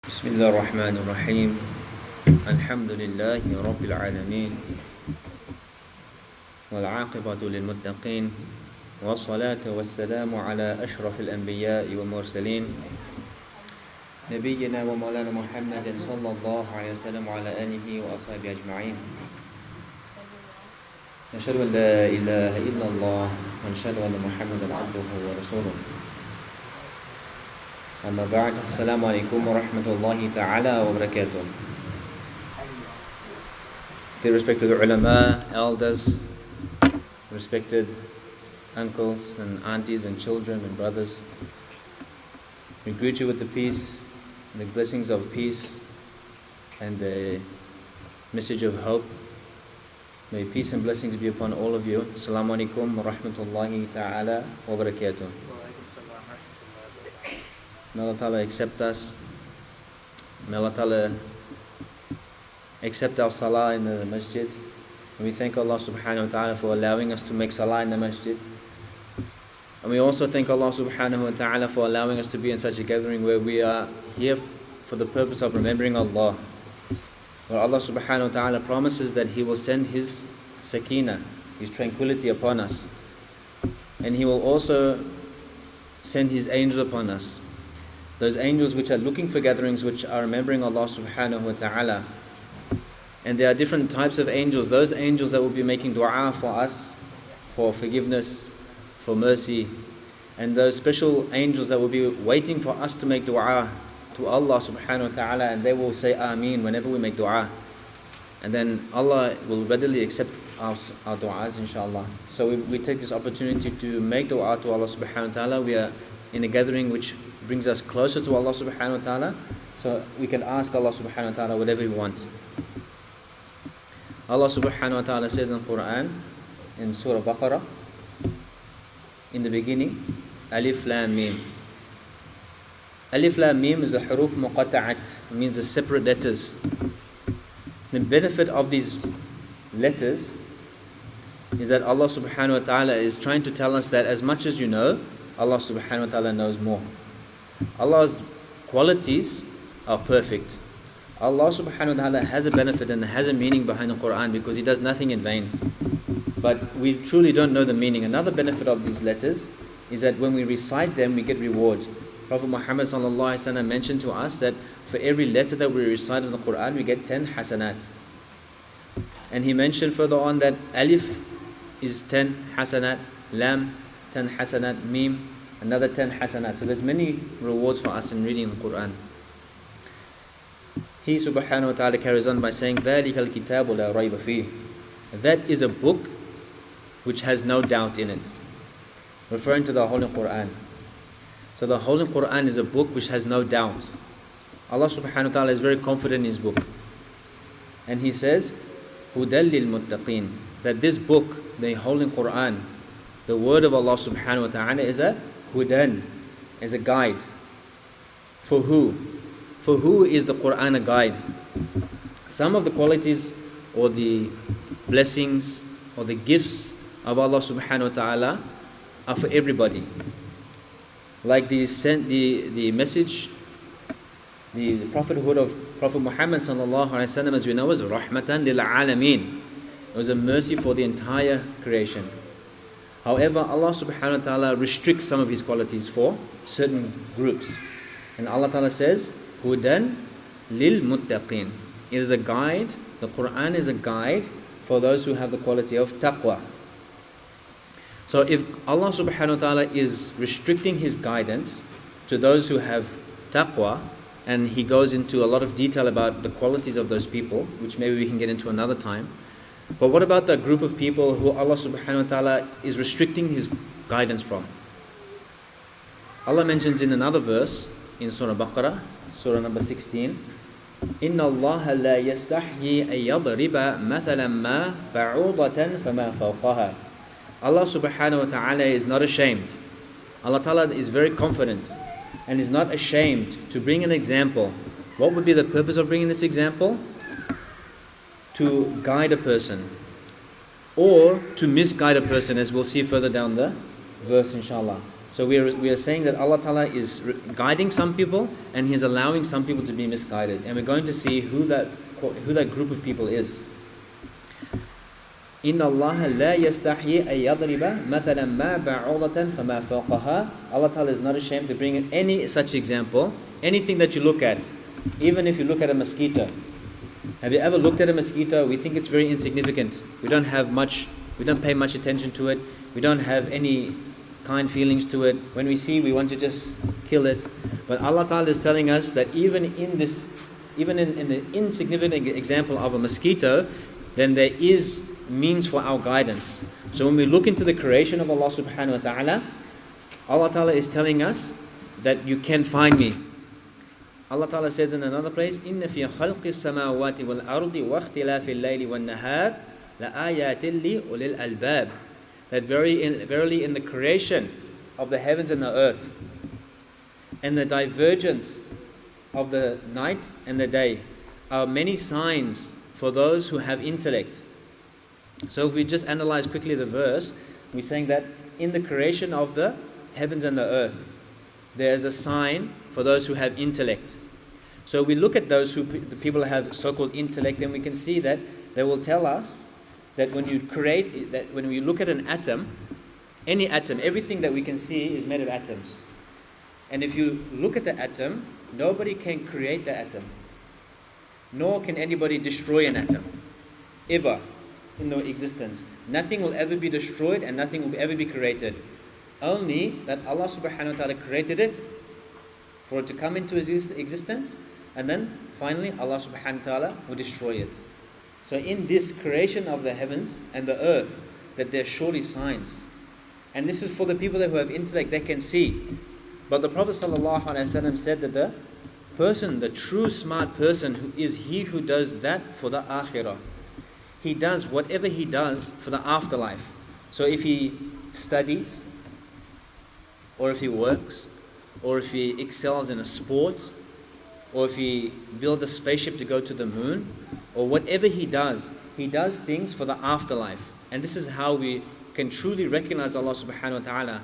بسم الله الرحمن الرحيم الحمد لله رب العالمين والعاقبة للمتقين والصلاة والسلام على أشرف الأنبياء والمرسلين نبينا ومولانا محمد صلى الله عليه وسلم وعلى آله وأصحابه أجمعين نشهد أن لا إله إلا الله ونشهد أن محمدا عبده ورسوله أما بعد السلام عليكم ورحمة الله تعالى وبركاته. Dear respected ulama, elders, respected uncles and aunties and children and brothers, we greet you with the peace and the blessings of peace and the message of hope. May peace and blessings be upon all of you. Assalamu alaikum wa rahmatullahi ta'ala wa barakatuh. May Allah Ta'ala accept us. May Allah Ta'ala accept our salah in the masjid. And we thank Allah Subhanahu wa Ta'ala for allowing us to make salah in the masjid. And we also thank Allah Subhanahu wa Ta'ala for allowing us to be in such a gathering where we are here for the purpose of remembering Allah. Where Allah Subhanahu wa Ta'ala promises that He will send His sakina, His tranquility upon us. And He will also send His angels upon us. Those angels which are looking for gatherings which are remembering Allah Subhanahu wa Ta'ala. And there are different types of angels. Those angels that will be making dua for us, for forgiveness, for mercy. And those special angels that will be waiting for us to make dua to Allah Subhanahu wa Ta'ala, and they will say Ameen whenever we make dua. And then Allah will readily accept our du'as, inshallah. So we take this opportunity to make dua to Allah Subhanahu wa Ta'ala. We are in a gathering which brings us closer to Allah Subhanahu wa Ta'ala, so we can ask Allah Subhanahu wa Ta'ala whatever we want. Allah Subhanahu wa Ta'ala says in the Quran, in Surah Baqarah, in the beginning, Alif Lam Mim. Alif Lam Mim is the huruf muqatta'at, means the separate letters. The benefit of these letters is that Allah Subhanahu wa Ta'ala is trying to tell us that as much as you know, Allah Subhanahu wa Ta'ala knows more. Allah's qualities are perfect. Allah Subhanahu wa Ta'ala has a benefit and has a meaning behind the Quran because He does nothing in vain. But we truly don't know the meaning. Another benefit of these letters is that when we recite them, we get reward. Prophet Muhammad ﷺ mentioned to us that for every letter that we recite in the Quran, we get 10 hasanat. And he mentioned further on that Alif is 10 hasanat, Lam 10 hasanat, Mim another 10 hasanat. So there's many rewards for us in reading the Quran. He Subhanahu wa Ta'ala carries on by saying, ذَلِكَ الْكِتَابُ لَا رَيْبَ فِيهِ. That is a book which has no doubt in it. Referring to the Holy Quran. So the Holy Quran is a book which has no doubt. Allah Subhanahu wa Ta'ala is very confident in His book. And He says, هُدًى لِلْمُتَّقِينَ. That this book, the Holy Quran, the word of Allah Subhanahu wa Ta'ala is a hudan, is a guide. For who? For who is the Quran a guide? Some of the qualities or the blessings or the gifts of Allah Subhanahu wa Ta'ala are for everybody. Like the message, the prophethood of Prophet Muhammad sallallahu alaihi wasallam, as we know, is rahmatan lil alameen. It was a mercy for the entire creation. However, Allah Subhanahu wa Ta'ala restricts some of His qualities for certain groups. And Allah Ta'ala says, Hudan lil muttaqin. It is a guide, the Quran is a guide for those who have the quality of taqwa. So if Allah Subhanahu wa Ta'ala is restricting His guidance to those who have taqwa, and He goes into a lot of detail about the qualities of those people, which maybe we can get into another time. But what about the group of people who Allah Subhanahu wa Ta'ala is restricting His guidance from? Allah mentions in another verse in Surah Baqarah, Surah number 16, إِنَّ اللَّهَ لَا يَسْتَحْيِي أَن يَضْرِبَ مَثَلًا مَا بَعُوضَةً فَمَا فَوْقَهَا. Allah Subhanahu wa Ta'ala is not ashamed. Allah Ta'ala is very confident and is not ashamed to bring an example. What would be the purpose of bringing this example? To guide a person or to misguide a person, as we'll see further down the verse, inshallah. So we are saying that Allah Ta'ala is guiding some people and He's allowing some people to be misguided. And we're going to see who that group of people is. إِنَّ اللَّهَ لَا يَسْتَحْيِي أَن يَضْرِبَ مَثَلًا مَا بَعُوضَةً فَمَا فَوْقَهَا. Allah Ta'ala is not ashamed to bring in any such example. Anything that you look at, even if you look at a mosquito. Have you ever looked at a mosquito? We think it's very insignificant. We don't pay much attention to it. We don't have any kind feelings to it. When we see, we want to just kill it. But Allah Ta'ala is telling us that even in the insignificant example of a mosquito, then there is means for our guidance. So when we look into the creation of Allah Subhanahu wa Ta'ala, Allah Ta'ala is telling us that you can find me. Allah Ta'ala says in another place, إِنَّ فِي خَلْقِ السَّمَاوَاتِ وَالْأَرْضِ وَاخْتِلَافِ اللَّيْلِ وَالنَّهَارِ لَآيَاتٍ لِأُولِي الْأَلْبَابِ. That verily in the creation of the heavens and the earth and the divergence of the night and the day are many signs for those who have intellect. So if we just analyze quickly the verse, we're saying that in the creation of the heavens and the earth, there is a sign for those who have intellect. So we look at the people who have so-called intellect, and we can see that they will tell us that when we look at an atom, any atom, everything that we can see is made of atoms. And if you look at the atom, nobody can create the atom, nor can anybody destroy an atom, ever in the existence. Nothing will ever be destroyed and nothing will ever be created. Only that Allah Subhanahu wa Ta'ala created it for it to come into existence, and then finally Allah Subhanahu wa Ta'ala will destroy it. So in this creation of the heavens and the earth, that there are surely signs. And this is for the people who have intellect, they can see. But the Prophet ﷺ said that the person, the true smart person, is he who does that for the akhirah. He does whatever he does for the afterlife. So if he studies, or if he works, or if he excels in a sport, or if he builds a spaceship to go to the moon, or whatever he does things for the afterlife. And this is how we can truly recognize Allah Subhanahu wa Ta'ala.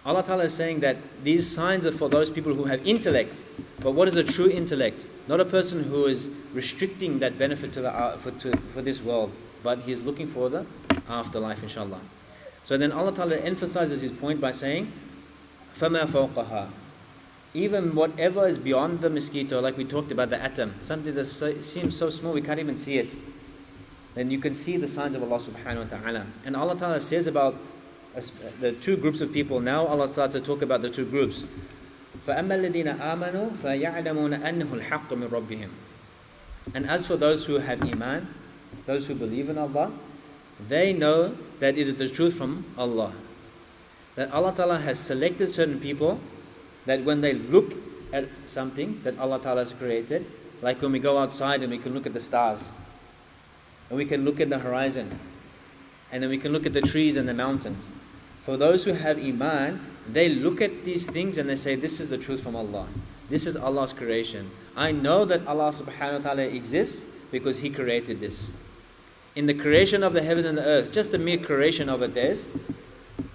Allah Ta'ala is saying that these signs are for those people who have intellect. But what is a true intellect? Not a person who is restricting that benefit for this world, but he is looking for the afterlife, inshallah. So then Allah Ta'ala emphasizes his point by saying, فَمَا فَوْقَهَا. Even whatever is beyond the mosquito, like we talked about the atom, something that seems so small we can't even see it, then you can see the signs of Allah Subhanahu wa Ta'ala. And Allah Ta'ala says about the two groups of people. Now Allah starts to talk about the two groups. فَأَمَّا الَّذِينَ آمَنُوا فَيَعْلَمُونَ أَنَّهُ الْحَقُّ مِنْ رَبِّهِمْ. And as for those who have iman, those who believe in Allah, they know that it is the truth from Allah. That Allah Ta'ala has selected certain people, that when they look at something that Allah Ta'ala has created, like when we go outside and we can look at the stars, and we can look at the horizon, and then we can look at the trees and the mountains. For those who have iman, they look at these things and they say, this is the truth from Allah. This is Allah's creation. I know that Allah Subhanahu wa Ta'ala exists because He created this. In the creation of the heaven and the earth, just the mere creation of it, there's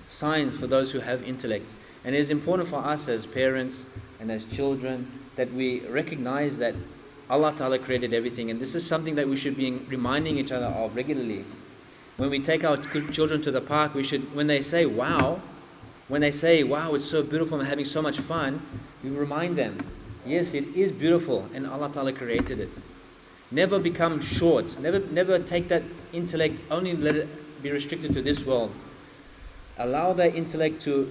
signs for those who have intellect. And it is important for us as parents and as children that we recognize that Allah Ta'ala created everything. And this is something that we should be reminding each other of regularly. When we take our children to the park, we should, when they say, wow, it's so beautiful, I'm having so much fun, we remind them, yes, it is beautiful, and Allah Ta'ala created it. Never become short. Never take that intellect, only let it be restricted to this world. Allow that intellect to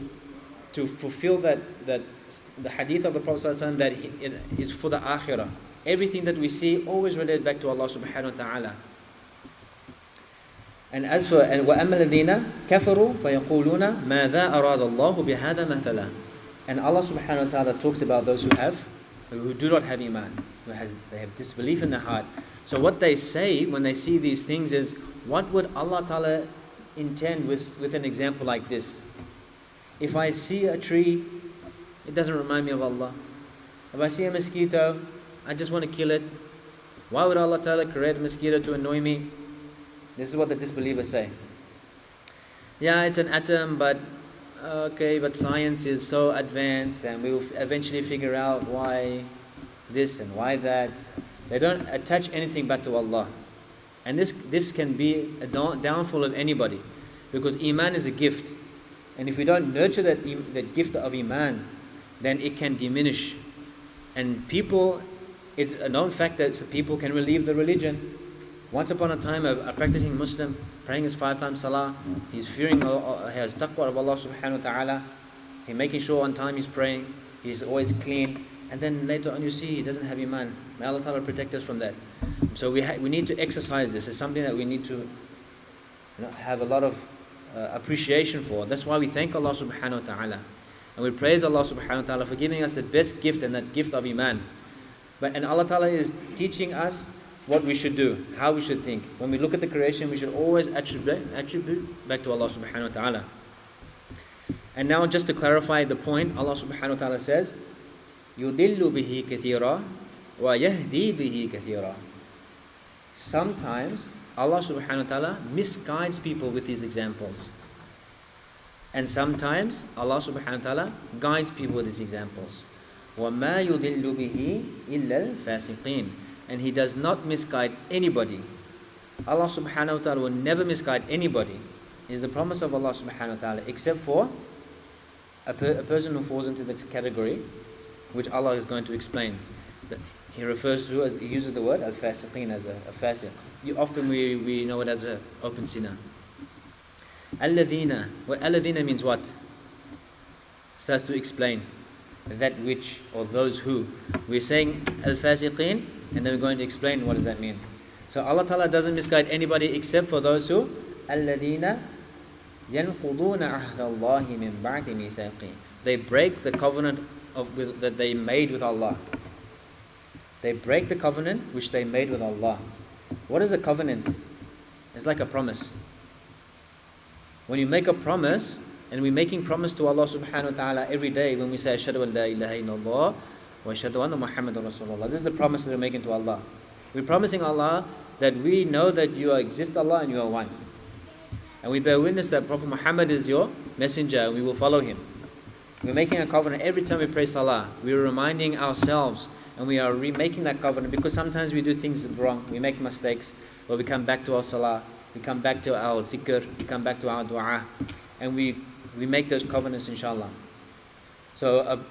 fulfill that the hadith of the Prophet ﷺ, that it is for the akhirah. Everything that we see always related back to Allah Subhanahu wa Ta'ala. And as for وَأَمَّا الَّذِينَ كَفَرُوا فَيَقُولُونَ مَاذَا أَرَادَ اللَّهُ بِهَذَا مَثَلًا. And Allah Subhanahu wa Ta'ala talks about those who do not have iman, they have disbelief in their heart. So what they say when they see these things is, what would Allah Ta'ala intend with an example like this? If I see a tree, it doesn't remind me of Allah. If I see a mosquito, I just want to kill it. Why would Allah Ta'ala create a mosquito to annoy me? This is what the disbelievers say. Yeah, it's an atom, but okay, but science is so advanced and we will eventually figure out why this and why that. They don't attach anything but to Allah. And this can be a downfall of anybody, because Iman is a gift. And if we don't nurture that gift of Iman, then it can diminish. And people, it's a known fact that people can leave the religion. Once upon a time, a practicing Muslim, praying his 5 times salah, he's fearing, he has taqwa of Allah subhanahu wa ta'ala, he's making sure on time he's praying, he's always clean, and then later on you see he doesn't have Iman. May Allah ta'ala protect us from that. So we need to exercise this. It's something that we need to have a lot of appreciation for. That's why we thank Allah subhanahu wa ta'ala. And we praise Allah subhanahu wa ta'ala for giving us the best gift, and that gift of Iman. And Allah ta'ala is teaching us what we should do, how we should think. When we look at the creation, we should always attribute back to Allah subhanahu wa ta'ala. And now just to clarify the point, Allah subhanahu wa ta'ala says, يُضِلُّ بِهِ كَثِيرًا وَيَهْدِي بِهِ كَثِيرًا. Sometimes Allah subhanahu wa ta'ala misguides people with these examples. And sometimes Allah subhanahu wa ta'ala guides people with these examples. وَمَا يُضِلُّ بِهِ إِلَّا الْفَاسِقِينَ. And He does not misguide anybody. Allah subhanahu wa ta'ala will never misguide anybody. It is the promise of Allah subhanahu wa ta'ala, except for a person who falls into this category, which Allah is going to explain. He refers to, he uses the word al-fasiqeen as a fasiq. Often we know it as an open sinner. Alladhina. Well, alladhina means what? Starts to explain that which, or those who. We're saying al-fasiqeen, and then we're going to explain what does that mean. So Allah Ta'ala doesn't misguide anybody except for those who alladhina yanquduna ahda Allahi min ba'di mithaqi. They break the covenant that they made with Allah. They break the covenant which they made with Allah. What is a covenant? It's like a promise. When you make a promise, and we're making promise to Allah subhanahu wa ta'ala every day when we say ashhadu an la ilaha illallah wa ashhadu anna Muhammadan Rasulullah. This is the promise that we're making to Allah. We're promising Allah that we know that you exist, Allah, and you are one. And we bear witness that Prophet Muhammad is your messenger, and we will follow him. We're making a covenant every time we pray salah. We're reminding ourselves, and we are remaking that covenant, because sometimes we do things wrong. We make mistakes, but we come back to our salah, we come back to our dhikr, we come back to our dua, and we make those covenants, inshallah. So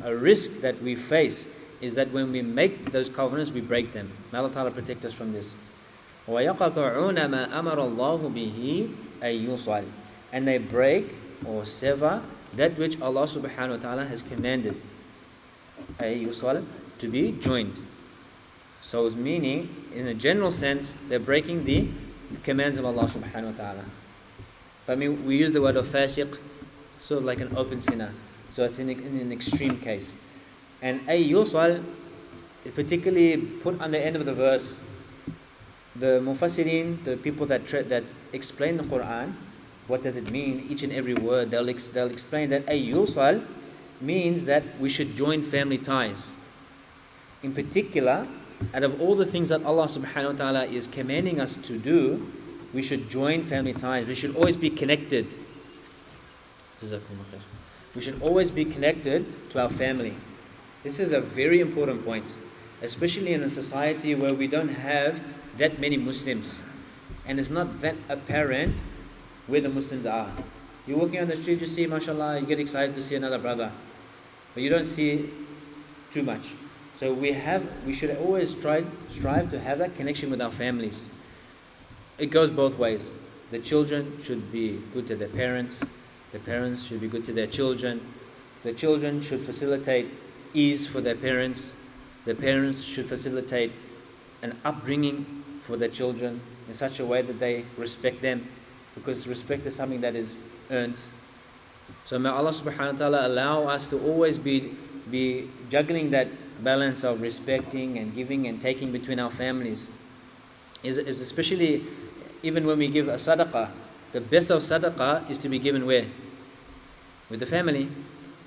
a risk that we face is that when we make those covenants, we break them. May Allah Ta'ala protect us from this. وَيَقَطَعُونَ مَا أَمَرَ اللَّهُ بِهِ أَن يُوصَلَ. And they break or sever that which Allah subhanahu wa ta'ala has commanded, أَن يُوصَلَ, to be joined. So it's meaning, in a general sense, they're breaking the commands of Allah subhanahu wa ta'ala. But I mean, we use the word of fasiq, sort of like an open sinner. So it's in an extreme case. And yusal, particularly put on the end of the verse, the mufassirin, the people that explain the Quran, what does it mean, each and every word, they'll explain that yusal means that we should join family ties. In particular, out of all the things that Allah subhanahu wa ta'ala is commanding us to do, we should join family ties. We should always be connected. We should always be connected to our family. This is a very important point, especially in a society where we don't have that many Muslims, and it's not that apparent where the Muslims are. You're walking on the street, you see, mashallah, you get excited to see another brother, but you don't see too much. So we should always strive to have that connection with our families. It goes both ways. The children should be good to their parents. The parents should be good to their children. The children should facilitate ease for their parents. The parents should facilitate an upbringing for their children in such a way that they respect them, because respect is something that is earned. So may Allah subhanahu wa ta'ala allow us to always be juggling that balance of respecting and giving and taking between our families. Is especially even when we give a sadaqah, the best of sadaqah is to be given where? With the family.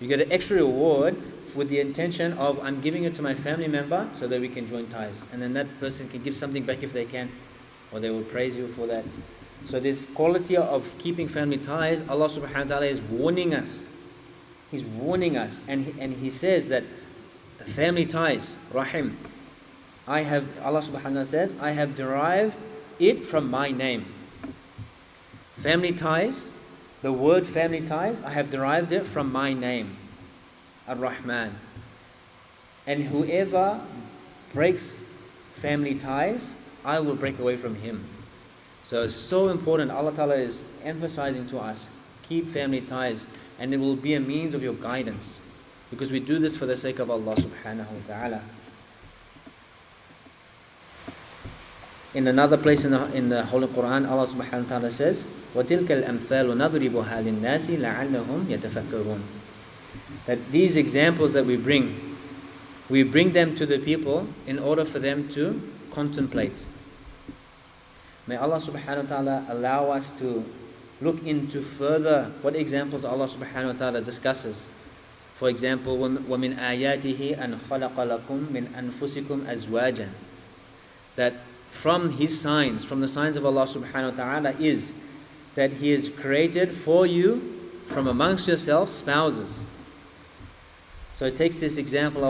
You get an extra reward with the intention of, I'm giving it to my family member so that we can join ties. And then that person can give something back if they can, or they will praise you for that. So this quality of keeping family ties, Allah subhanahu wa ta'ala is warning us. He's warning us, and He says that family ties, rahim, Allah subhanahu wa ta'ala says, I have derived it from my name. Family ties, the word family ties, I have derived it from my name, Ar-Rahman. And whoever breaks family ties, I will break away from him. So it's so important. Allah Ta'ala is emphasizing to us, keep family ties, and it will be a means of your guidance, because we do this for the sake of Allah subhanahu wa ta'ala. In another place in the Holy Quran, Allah subhanahu wa ta'ala says, وَتِلْكَ الْأَمْثَالُ نَضْرِبُهَا لِلنَّاسِ لَعَلَّهُمْ يَتَفَكَّرُونَ. That these examples that we bring them to the people in order for them to contemplate. May Allah subhanahu wa ta'ala allow us to look into further what examples Allah subhanahu wa ta'ala discusses. For example, وَمِنْ آيَاتِهِ أَنْ خَلَقَ لَكُم مِّنْ أَنفُسِكُمْ أَزْوَاجًا. That from His signs, from the signs of Allah subhanahu wa ta'ala, is that He has created for you from amongst yourselves spouses. So it takes this example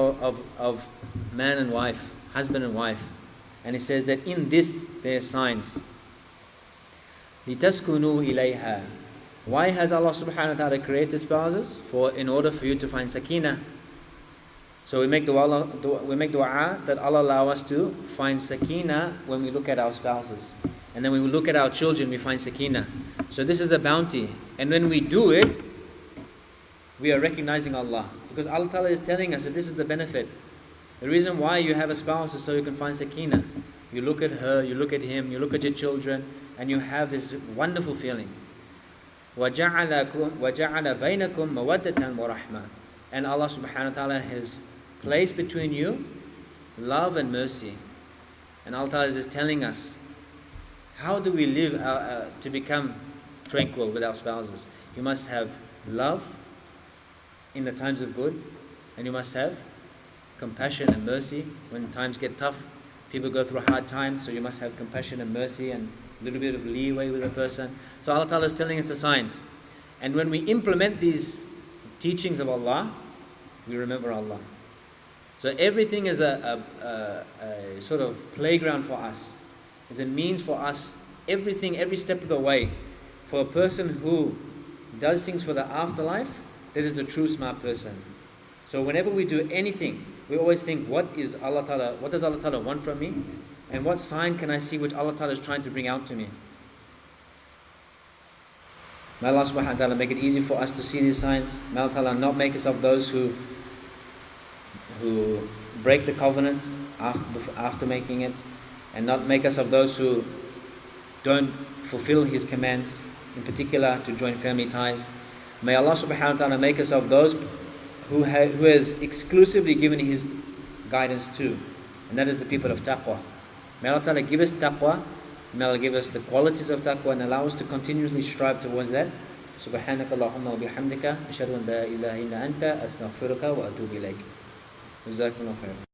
of man and wife, husband and wife, and it says that in this there are signs. لِتَسْكُنُوا إِلَيْهَا. Why has Allah subhanahu wa ta'ala created spouses? In order for you to find sakina. So we make dua that Allah allow us to find sakina when we look at our spouses. And then when we look at our children, we find sakina. So this is a bounty. And when we do it, we are recognizing Allah. Because Allah Ta'ala is telling us that this is the benefit. The reason why you have a spouse is so you can find sakina. You look at her, you look at him, you look at your children, and you have this wonderful feeling. وَجَعَلَ بَيْنَكُمْ مَوَدَّةً وَرَحْمَةً. And Allah subhanahu wa ta'ala has placed between you love and mercy. And Allah Ta'ala is telling us, how do we live to become tranquil with our spouses? You must have love in the times of good, and you must have compassion and mercy when times get tough. People go through a hard time, so you must have compassion and mercy and a little bit of leeway with a person. So Allah Ta'ala is telling us the signs. And when we implement these teachings of Allah, we remember Allah. So everything is a sort of playground for us. It's a means for us, everything, every step of the way. For a person who does things for the afterlife, that is a true smart person. So whenever we do anything, we always think, what does Allah Ta'ala want from me? And what sign can I see which Allah Ta'ala is trying to bring out to me? May Allah subhanahu wa ta'ala make it easy for us to see these signs. May Allah Ta'ala not make us of those who break the covenant after making it, and not make us of those who don't fulfill His commands, in particular to join family ties. May Allah subhanahu wa ta'ala make us of those who has exclusively given His guidance to, and that is the people of taqwa. May Allah ta'ala give us taqwa, may Allah give us the qualities of taqwa, and allow us to continuously strive towards that. Subhanaka Allahumma wa bihamdika ashhadu an la ilaha illa anta astaghfiruka wa atubu ilayk. Jazakumullahu khairan.